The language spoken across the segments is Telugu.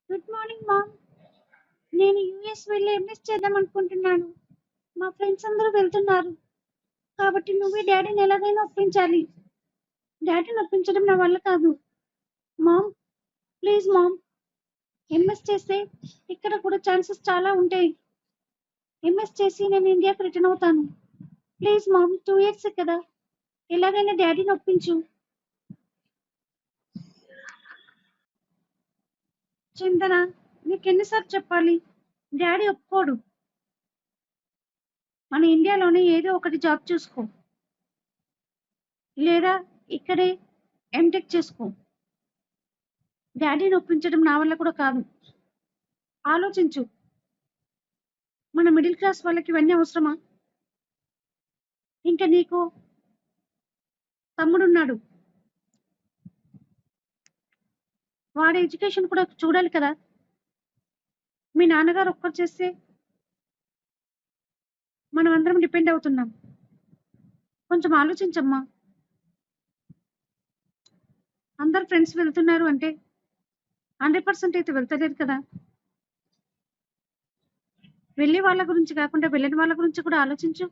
Good morning ma'am. నేను యూఎస్ వెళ్ళి ఎంఎస్ చేద్దాం అనుకుంటున్నాను. మా ఫ్రెండ్స్ అందరూ వెళ్తున్నారు. కాబట్టి నువ్వే డాడీని ఎలాగైనా ఒప్పించాలి. డాడీని ఒప్పించడం నా వల్ల కాదు. Ma'am, please ma'am. ఎంఎస్ చేస్తే ఇక్కడ కూడా ఛాన్సెస్ చాలా ఉంటాయి. ఎంఎస్ చేసి నేను ఇండియాకి రిటర్న్ అవుతాను. ప్లీజ్ మామ్, 2 ఇయర్స్ కదా, ఎలాగైనా డాడీని ఒప్పించు. చందన, నీకెన్నిసార్లు చెప్పాలి? డాడీ ఒప్పుకోడు. మన ఇండియాలోనే ఏదో ఒకటి జాబ్ చూసుకో, లేదా ఇక్కడే ఎంటెక్ చేసుకో. డాడీని ఒప్పించడం నా వల్ల కూడా కాదు. ఆలోచించు. మన మిడిల్ క్లాస్ వాళ్ళకి ఇవన్నీ అవసరమా? ఇంకా నీకు తమ్ముడున్నాడు. వాడి ఎడ్యుకేషన్ కూడా చూడాలి కదా. మీ నాన్నగారు ఒక్కరు చేస్తే మనం అందరం డిపెండ్ అవుతున్నాం. కొంచెం ఆలోచించమ్మా. అందరు ఫ్రెండ్స్ వెళ్తున్నారు అంటే 100% అయితే వెళ్తలేదు కదా. వెళ్ళే వాళ్ళ గురించి కాకుండా వెళ్ళని వాళ్ళ గురించి కూడా ఆలోచించు.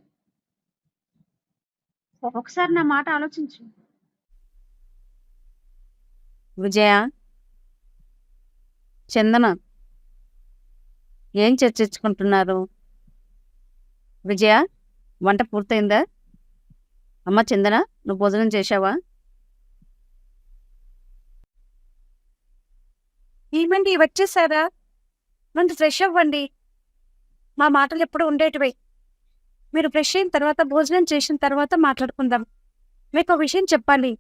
ఒకసారి నా మాట ఆలోచించు. విజయ, చందన, ఏం చర్చించుకుంటున్నారు? విజయ, వంట పూర్తయిందా? అమ్మ చందన, నువ్వు భోజనం చేశావా? ఏమండి వచ్చేసారా? ముందు ఫ్రెష్ అవ్వండి. మా మాటలు ఎప్పుడు ఉండేటివే. మీరు ఫ్రెష్ అయిన తర్వాత భోజనం చేసిన తర్వాత మాట్లాడుకుందాం. మీకు ఒక విషయం చెప్పాలి.